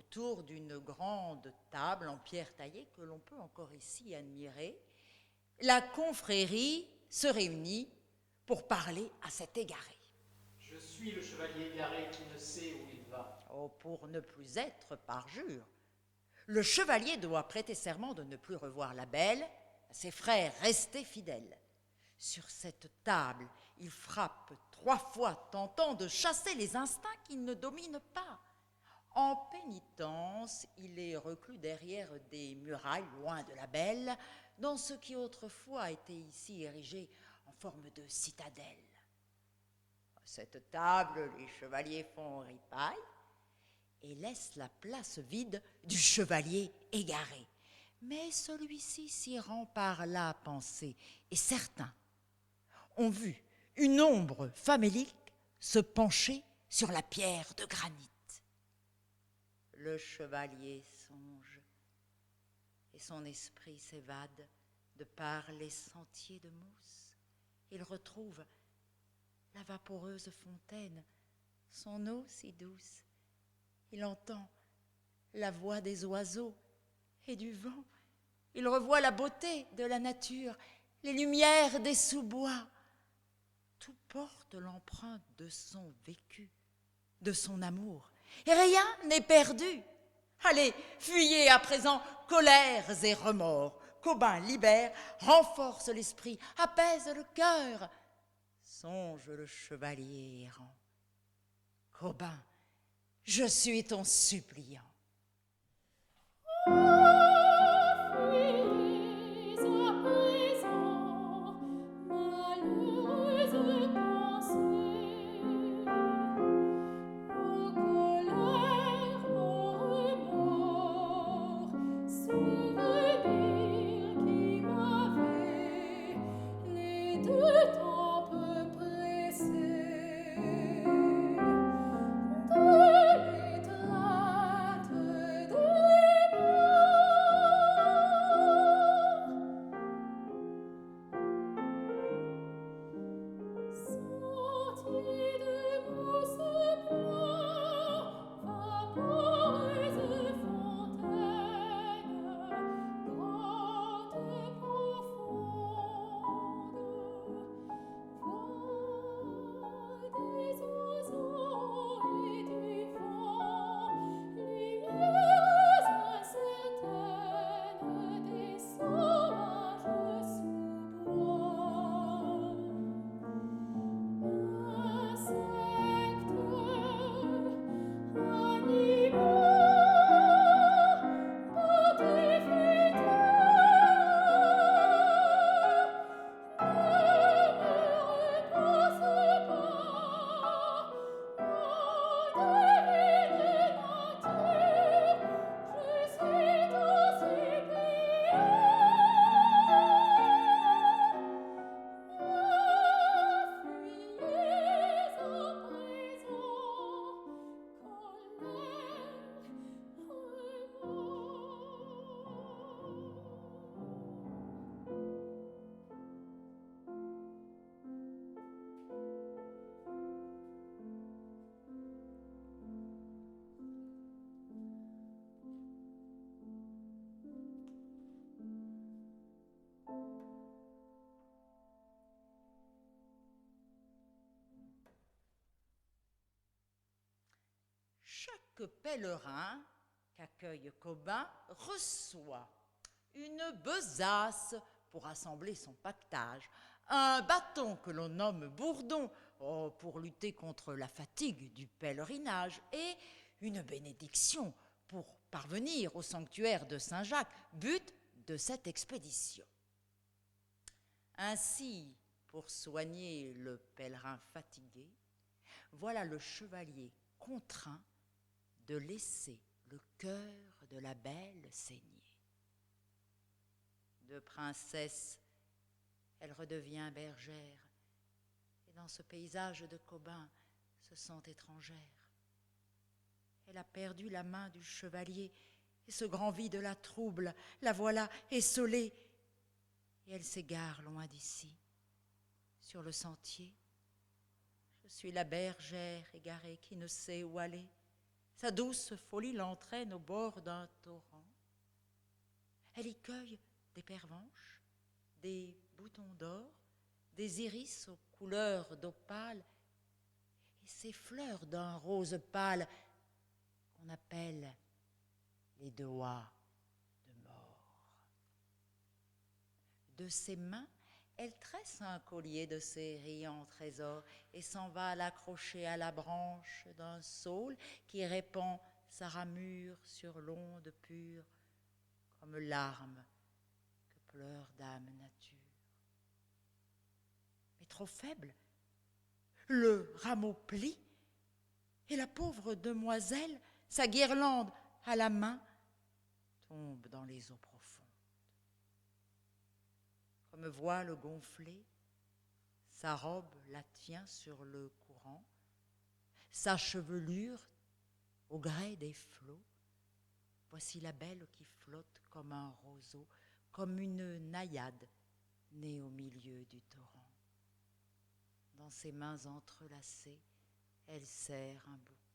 autour d'une grande table en pierre taillée que l'on peut encore ici admirer, la confrérie se réunit pour parler à cet égaré. Je suis le chevalier égaré qui ne sait où il va. Oh, pour ne plus être parjure. Le chevalier doit prêter serment de ne plus revoir la belle, à ses frères restés fidèles. Sur cette table, il frappe 3 fois, tentant de chasser les instincts qu'il ne domine pas. En pénitence, il est reclus derrière des murailles, loin de la belle, dans ce qui autrefois était ici érigé en forme de citadelle. À cette table, les chevaliers font ripaille et laissent la place vide du chevalier égaré. Mais celui-ci s'y rend par la pensée, et certains ont vu une ombre famélique se pencher sur la pierre de granit. Le chevalier songe, et son esprit s'évade de par les sentiers de mousse. Il retrouve la vaporeuse fontaine, son eau si douce. Il entend la voix des oiseaux et du vent. Il revoit la beauté de la nature, les lumières des sous-bois. Tout porte l'empreinte de son vécu, de son amour. Et rien n'est perdu. Allez, fuyez à présent colères et remords. Qu'Aubin libère, renforce l'esprit, apaise le cœur. Songe le chevalier errant. Qu'Aubin, je suis ton suppliant. Chaque pèlerin qu'accueille Qu'Aubin reçoit une besace pour assembler son pactage, un bâton que l'on nomme bourdon pour lutter contre la fatigue du pèlerinage et une bénédiction pour parvenir au sanctuaire de Saint-Jacques, but de cette expédition. Ainsi, pour soigner le pèlerin fatigué, voilà le chevalier contraint de laisser le cœur de la belle saigner. De princesse, elle redevient bergère, et dans ce paysage de Qu'Aubin se sent étrangère. Elle a perdu la main du chevalier, et ce grand vide la trouble, la voilà essolée, et elle s'égare loin d'ici. Sur le sentier, je suis la bergère égarée qui ne sait où aller. Sa douce folie l'entraîne au bord d'un torrent. Elle y cueille des pervenches, des boutons d'or, des iris aux couleurs d'opale et ces fleurs d'un rose pâle qu'on appelle les doigts de mort. De ses mains, elle tresse un collier de ses riants trésors et s'en va l'accrocher à la branche d'un saule qui répand sa ramure sur l'onde pure comme larmes que pleure d'âme nature. Mais trop faible, le rameau plie et la pauvre demoiselle, sa guirlande à la main, tombe dans les eaux profondes. Comme voile gonflé, sa robe la tient sur le courant, sa chevelure au gré des flots. Voici la belle qui flotte comme un roseau, comme une naïade née au milieu du torrent. Dans ses mains entrelacées, elle serre un bouquet.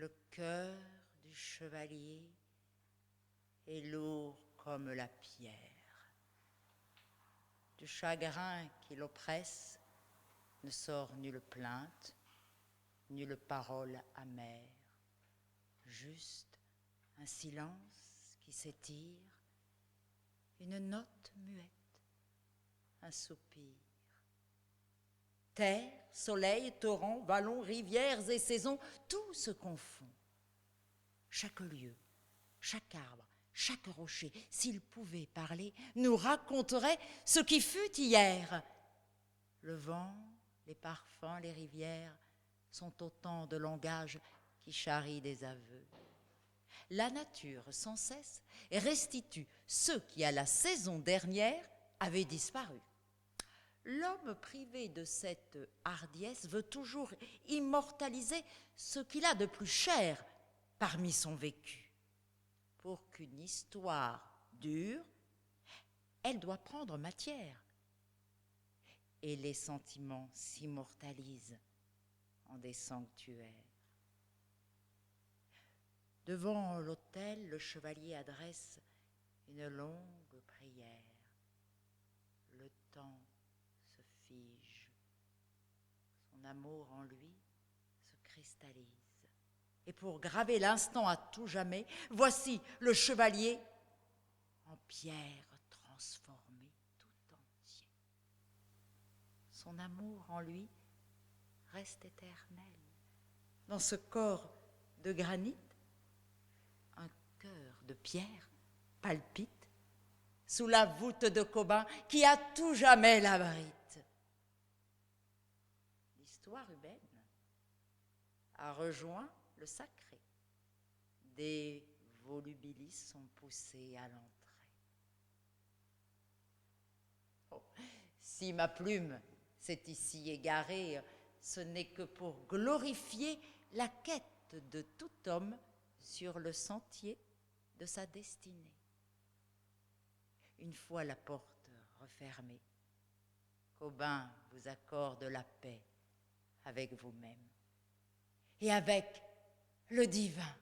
Le cœur du chevalier est lourd comme la pierre. Du chagrin qui l'oppresse ne sort nulle plainte, nulle parole amère, juste un silence qui s'étire, une note muette, un soupir. Terre, soleil, torrents, vallons, rivières et saisons, tout se confond. Chaque lieu, chaque arbre, chaque rocher, s'il pouvait parler, nous raconterait ce qui fut hier. Le vent, les parfums, les rivières sont autant de langages qui charrient des aveux. La nature, sans cesse, restitue ce qui, à la saison dernière, avait disparu. L'homme privé de cette hardiesse veut toujours immortaliser ce qu'il a de plus cher parmi son vécu. Pour qu'une histoire dure, elle doit prendre matière. Et les sentiments s'immortalisent en des sanctuaires. Devant l'autel, le chevalier adresse une longue prière. Le temps se fige. Son amour en lui se cristallise. Et pour graver l'instant à tout jamais, voici le chevalier en pierre transformé tout entier. Son amour en lui reste éternel. Dans ce corps de granit, un cœur de pierre palpite sous la voûte de Cobin qui à tout jamais l'abrite. L'histoire humaine a rejoint le sacré. Des volubilis sont poussés à l'entrée. Oh, si ma plume s'est ici égarée, ce n'est que pour glorifier la quête de tout homme sur le sentier de sa destinée. Une fois la porte refermée, Cobin vous accorde la paix avec vous-même et avec le divin.